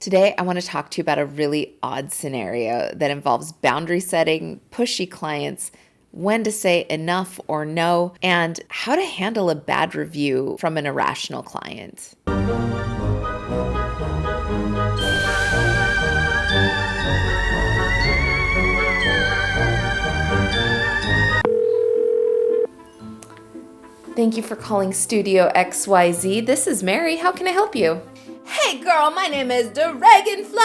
Today, I want to talk to you about a really odd scenario that involves boundary setting, pushy clients, when to say enough or no, and how to handle a bad review from an irrational client. Thank you for calling Studio XYZ. This is Mary. How can I help you? Hey girl, my name is Dragonfly.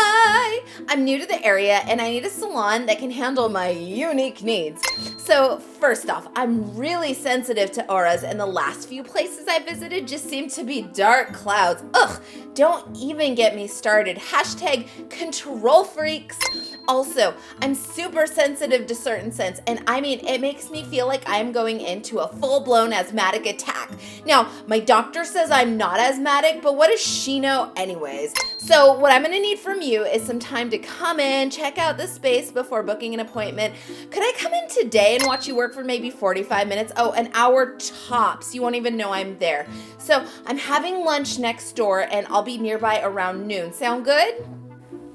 I'm new to the area and I need a salon that can handle my unique needs. So first off, I'm really sensitive to auras and the last few places I visited just seem to be dark clouds. Ugh, don't even get me started. Hashtag control freaks. Also, I'm super sensitive to certain scents and I mean, it makes me feel like I'm going into a full-blown asthmatic attack. Now, my doctor says I'm not asthmatic, but what does she know anyways? So what I'm gonna need from you is some time to come in, check out the space before booking an appointment. Could I come in today and watch you work for maybe 45 minutes? Oh, an hour tops. You won't even know I'm there. So I'm having lunch next door and I'll be nearby around noon. Sound good?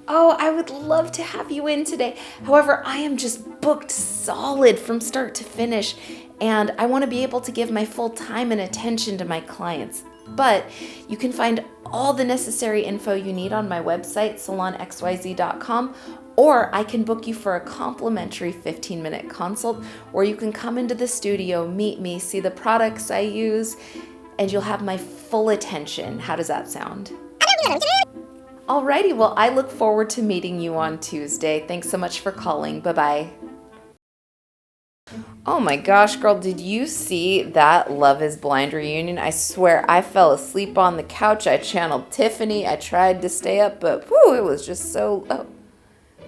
Oh, I would love to have you in today. However, I am just booked solid from start to finish, and I want to be able to give my full time and attention to my clients. But you can find all the necessary info you need on my website, salonxyz.com, or I can book you for a complimentary 15-minute consult where you can come into the studio, meet me, see the products I use, and you'll have my full attention. How does that sound? Alrighty, well, I look forward to meeting you on Tuesday. Thanks so much for calling. Bye-bye. Oh my gosh, girl, did you see that Love is Blind reunion? I swear, I fell asleep on the couch. I channeled Tiffany. I tried to stay up, but whew, it was just so... Oh.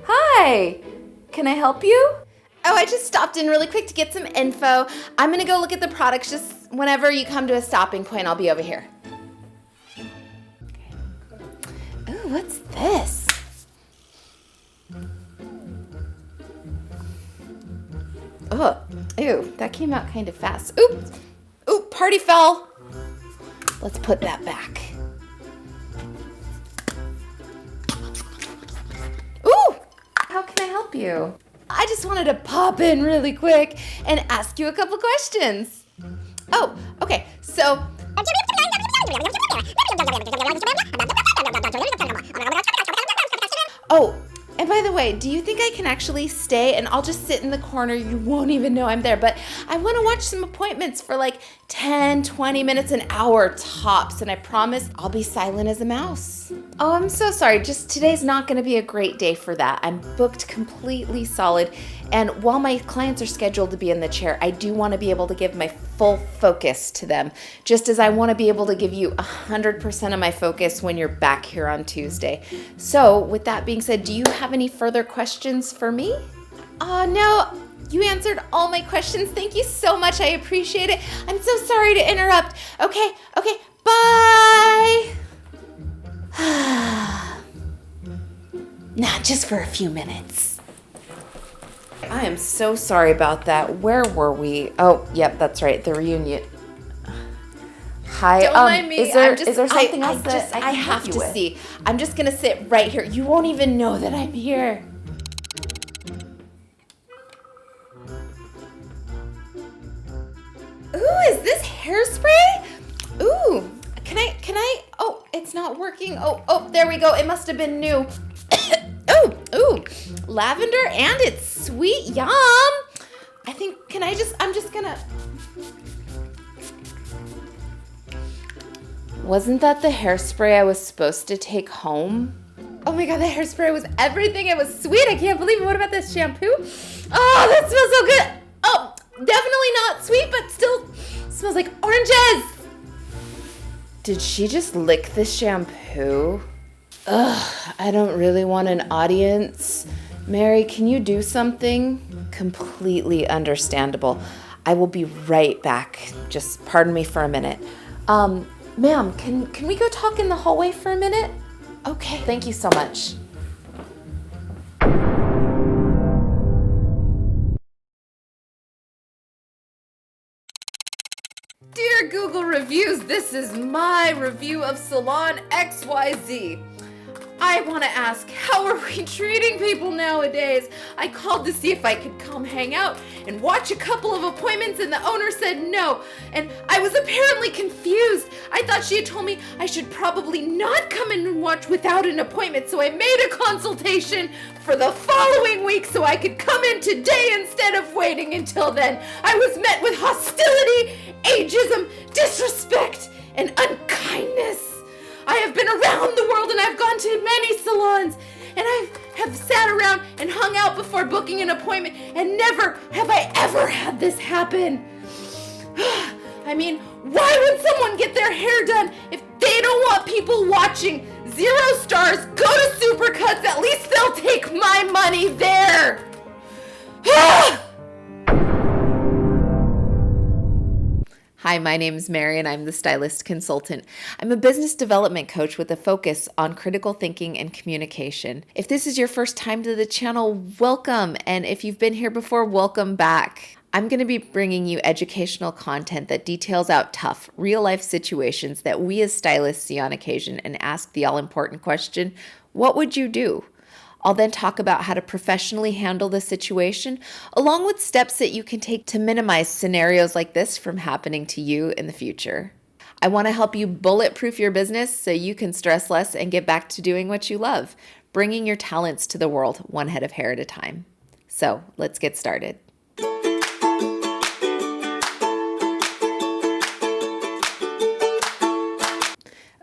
Hi! Can I help you? Oh, I just stopped in really quick to get some info. I'm gonna go look at the products. Just whenever you come to a stopping point, I'll be over here. Ooh, what's this? Oh, ew, that came out kind of fast. Oops. Ooh, party foul. Let's put that back. Ooh, how can I help you? I just wanted to pop in really quick and ask you a couple questions. Oh, okay, so... Oh, and by the way, do you think I can actually stay and I'll just sit in the corner? You won't even know I'm there, but I want to watch some appointments for like 10, 20 minutes, an hour tops, and I promise I'll be silent as a mouse. Oh, I'm so sorry. Just today's not going to be a great day for that. I'm booked completely solid, and while my clients are scheduled to be in the chair, I do want to be able to give my full focus to them, just as I want to be able to give you 100% of my focus when you're back here on Tuesday. So with that being said, do you have any further questions for me? No, you answered all my questions. Thank you so much. I appreciate it. I'm so sorry to interrupt. Okay, bye. Nah, just for a few minutes. I am so sorry about that. Where were we? Oh, yep, that's right. The reunion. Hi. Don't mind me. Is there something else that I I can have help you to with? see. I'm just gonna sit right here. You won't even know that I'm here. Ooh, is this hairspray? Ooh, can I? Oh, it's not working. Oh, there we go. It must have been new. Ooh, lavender and it's sweet. Yum. I think, I'm just gonna. Wasn't that the hairspray I was supposed to take home? Oh my god, the hairspray was everything. It was sweet. I can't believe it. What about this shampoo? Oh, that smells so good. Oh, definitely not sweet, but still smells like oranges. Did she just lick the shampoo? Ugh, I don't really want an audience. Mary, can you do something? Completely understandable. I will be right back. Just pardon me for a minute. Ma'am, can we go talk in the hallway for a minute? Okay, thank you so much. Dear Google Reviews, this is my review of Salon XYZ. I want to ask, how are we treating people nowadays? I called to see if I could come hang out and watch a couple of appointments, and the owner said no. And I was apparently confused. I thought she had told me I should probably not come in and watch without an appointment, so I made a consultation for the following week so I could come in today instead of waiting until then. I was met with hostility, ageism, disrespect, and unkindness. I have been around the world and I've gone to many salons, and I have sat around and hung out before booking an appointment, and never have I ever had this happen. I mean, why would someone get their hair done if they don't want people watching? 0 stars, go to Supercuts, at least they'll take my money there. Hi, my name is Mary and I'm the stylist consultant. I'm a business development coach with a focus on critical thinking and communication. If this is your first time to the channel, welcome. And if you've been here before, welcome back. I'm going to be bringing you educational content that details out tough, real-life situations that we as stylists see on occasion and ask the all-important question, what would you do? I'll then talk about how to professionally handle the situation, along with steps that you can take to minimize scenarios like this from happening to you in the future. I want to help you bulletproof your business so you can stress less and get back to doing what you love, bringing your talents to the world one head of hair at a time. So let's get started.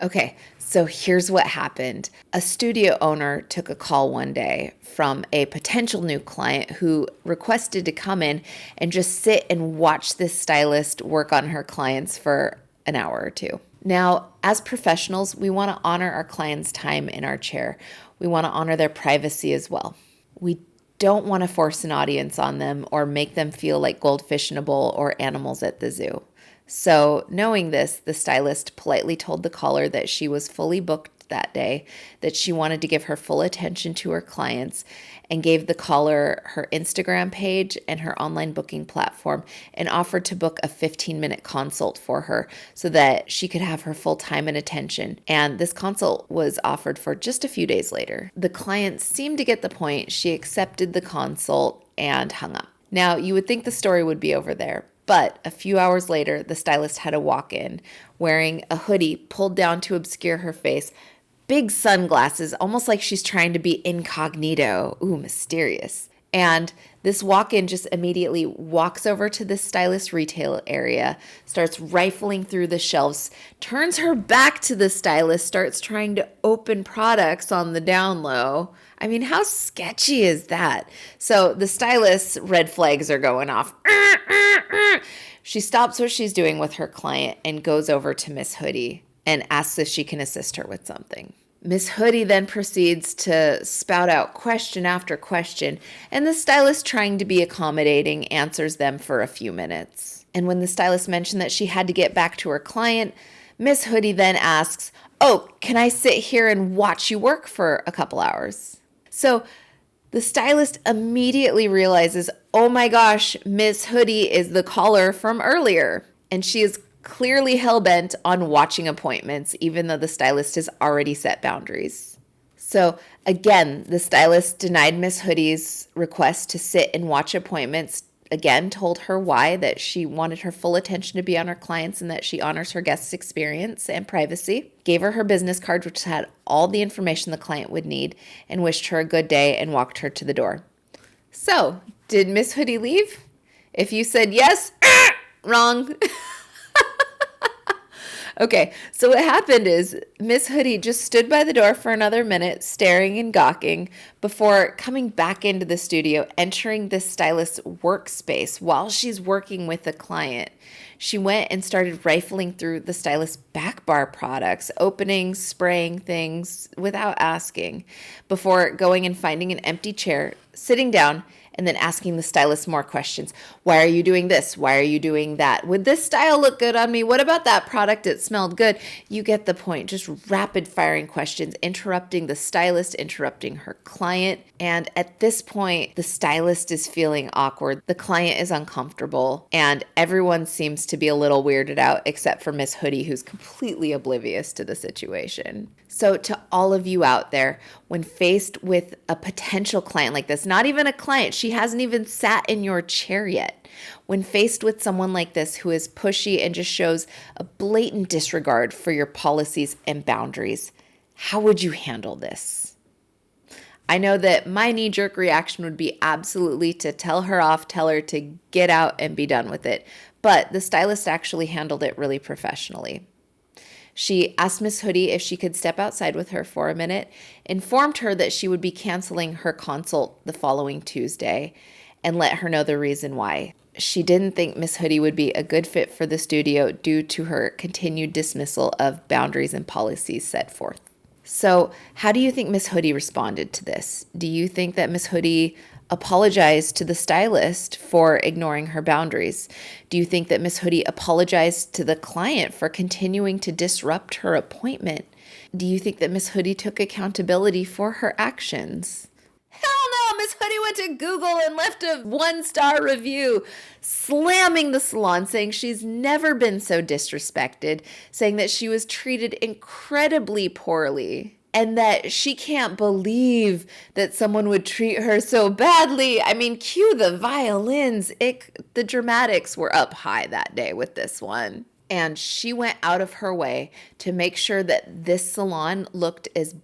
Okay, so here's what happened. A studio owner took a call one day from a potential new client who requested to come in and just sit and watch this stylist work on her clients for an hour or two. Now, as professionals, we want to honor our clients' time in our chair. We want to honor their privacy as well. We don't want to force an audience on them or make them feel like goldfish in a bowl or animals at the zoo. So knowing this, the stylist politely told the caller that she was fully booked that day, that she wanted to give her full attention to her clients, and gave the caller her Instagram page and her online booking platform, and offered to book a 15-minute consult for her so that she could have her full time and attention. And this consult was offered for just a few days later. The client seemed to get the point. She accepted the consult and hung up. Now, you would think the story would be over there. But a few hours later, the stylist had a walk-in wearing a hoodie pulled down to obscure her face, big sunglasses, almost like she's trying to be incognito. Ooh, mysterious. And this walk-in just immediately walks over to the stylist retail area, starts rifling through the shelves, turns her back to the stylist, starts trying to open products on the down low. I mean, how sketchy is that? So the stylist's red flags are going off. She stops what she's doing with her client and goes over to Miss Hoodie and asks if she can assist her with something. Miss Hoodie then proceeds to spout out question after question, and the stylist, trying to be accommodating, answers them for a few minutes. And when the stylist mentioned that she had to get back to her client, Miss Hoodie then asks, "Oh, can I sit here and watch you work for a couple hours?" So the stylist immediately realizes, oh my gosh, Miss Hoodie is the caller from earlier. And she is clearly hell-bent on watching appointments, even though the stylist has already set boundaries. So again, the stylist denied Miss Hoodie's request to sit and watch appointments, again, told her why, that she wanted her full attention to be on her clients and that she honors her guests' experience and privacy, gave her her business card, which had all the information the client would need, and wished her a good day and walked her to the door. So, did Miss Hoodie leave? If you said yes, wrong. Okay, so what happened is Miss Hoodie just stood by the door for another minute, staring and gawking, before coming back into the studio, entering the stylist's workspace while she's working with a client. She went and started rifling through the stylist's back bar products, opening, spraying things without asking, before going and finding an empty chair, sitting down, and then asking the stylist more questions. Why are you doing this? Why are you doing that? Would this style look good on me? What about that product? It smelled good. You get the point. Just rapid firing questions, interrupting the stylist, interrupting her client. And at this point, the stylist is feeling awkward. The client is uncomfortable, and everyone seems to be a little weirded out except for Miss Hoodie, who's completely oblivious to the situation. So to all of you out there, when faced with a potential client like this, not even a client, she hasn't even sat in your chair yet. When faced with someone like this who is pushy and just shows a blatant disregard for your policies and boundaries, how would you handle this? I know that my knee-jerk reaction would be absolutely to tell her off, tell her to get out and be done with it. But the stylist actually handled it really professionally. She asked Miss Hoodie if she could step outside with her for a minute, informed her that she would be canceling her consult the following Tuesday, and let her know the reason why. She didn't think Miss Hoodie would be a good fit for the studio due to her continued dismissal of boundaries and policies set forth. So, how do you think Miss Hoodie responded to this? Do you think that Miss Hoodie apologized to the stylist for ignoring her boundaries? Do you think that Miss Hoodie apologized to the client for continuing to disrupt her appointment? Do you think that Miss Hoodie took accountability for her actions? Hell no! Miss Hoodie went to Google and left a 1-star review, slamming the salon, saying she's never been so disrespected, saying that she was treated incredibly poorly, and that she can't believe that someone would treat her so badly. I mean, cue the violins. The dramatics were up high that day with this one. And she went out of her way to make sure that this salon looked as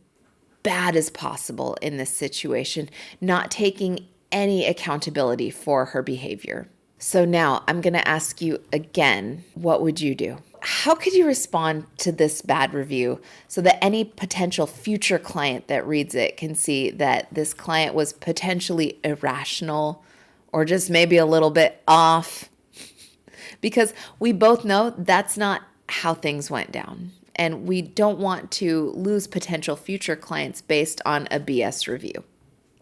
bad as possible in this situation, not taking any accountability for her behavior. So now I'm going to ask you again, what would you do? How could you respond to this bad review so that any potential future client that reads it can see that this client was potentially irrational or just maybe a little bit off? Because we both know that's not how things went down. And we don't want to lose potential future clients based on a BS review.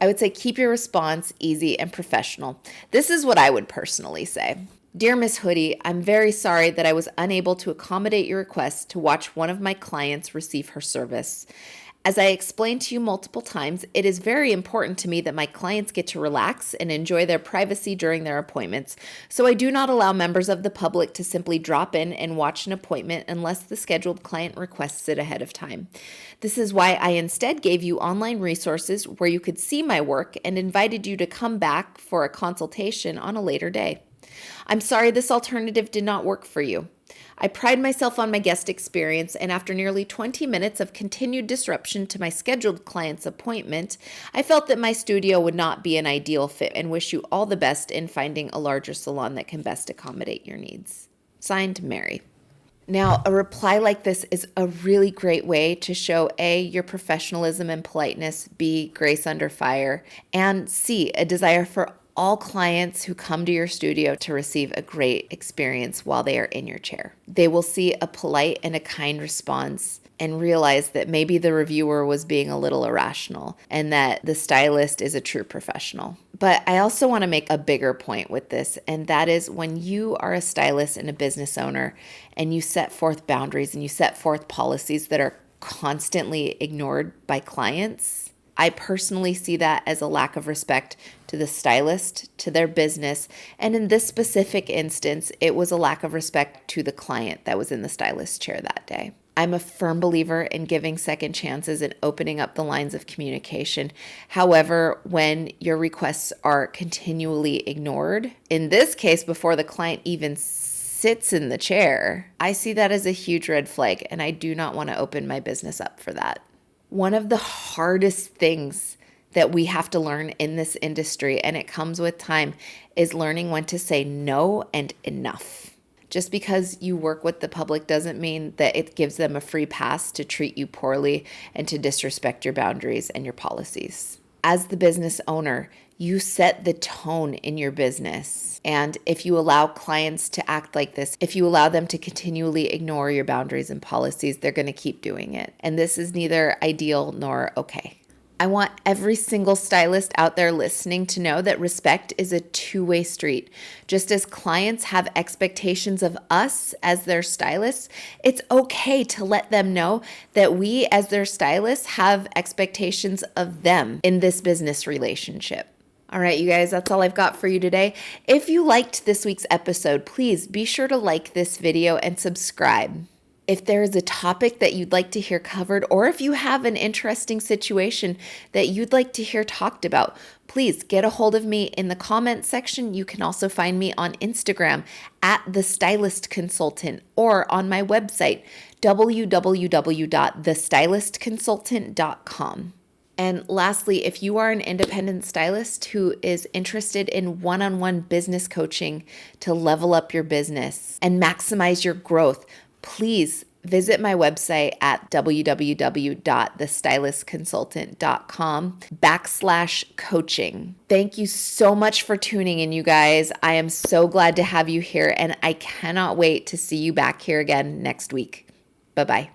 I would say keep your response easy and professional. This is what I would personally say. Dear Miss Hoodie, I'm very sorry that I was unable to accommodate your request to watch one of my clients receive her service. As I explained to you multiple times, it is very important to me that my clients get to relax and enjoy their privacy during their appointments, so I do not allow members of the public to simply drop in and watch an appointment unless the scheduled client requests it ahead of time. This is why I instead gave you online resources where you could see my work and invited you to come back for a consultation on a later day. I'm sorry this alternative did not work for you. I pride myself on my guest experience, and after nearly 20 minutes of continued disruption to my scheduled client's appointment, I felt that my studio would not be an ideal fit and wish you all the best in finding a larger salon that can best accommodate your needs. Signed, Mary. Now, a reply like this is a really great way to show A, your professionalism and politeness, B, grace under fire, and C, a desire for all clients who come to your studio to receive a great experience while they are in your chair. They will see a polite and a kind response and realize that maybe the reviewer was being a little irrational and that the stylist is a true professional. But I also want to make a bigger point with this, and that is when you are a stylist and a business owner and you set forth boundaries and you set forth policies that are constantly ignored by clients, I personally see that as a lack of respect to the stylist, to their business, and in this specific instance, it was a lack of respect to the client that was in the stylist's chair that day. I'm a firm believer in giving second chances and opening up the lines of communication. However, when your requests are continually ignored, in this case, before the client even sits in the chair, I see that as a huge red flag, and I do not want to open my business up for that. One of the hardest things that we have to learn in this industry, and it comes with time, is learning when to say no and enough. Just because you work with the public doesn't mean that it gives them a free pass to treat you poorly and to disrespect your boundaries and your policies. As the business owner, you set the tone in your business. And if you allow clients to act like this, if you allow them to continually ignore your boundaries and policies, they're going to keep doing it. And this is neither ideal nor okay. I want every single stylist out there listening to know that respect is a two-way street. Just as clients have expectations of us as their stylists, it's okay to let them know that we as their stylists have expectations of them in this business relationship. All right, you guys, that's all I've got for you today. If you liked this week's episode, please be sure to like this video and subscribe. If there is a topic that you'd like to hear covered, or if you have an interesting situation that you'd like to hear talked about, please get a hold of me in the comments section. You can also find me on Instagram at The Stylist Consultant or on my website, www.thestylistconsultant.com. And lastly, if you are an independent stylist who is interested in one-on-one business coaching to level up your business and maximize your growth, please visit my website at www.thestylistconsultant.com/coaching. Thank you so much for tuning in, you guys. I am so glad to have you here, and I cannot wait to see you back here again next week. Bye-bye.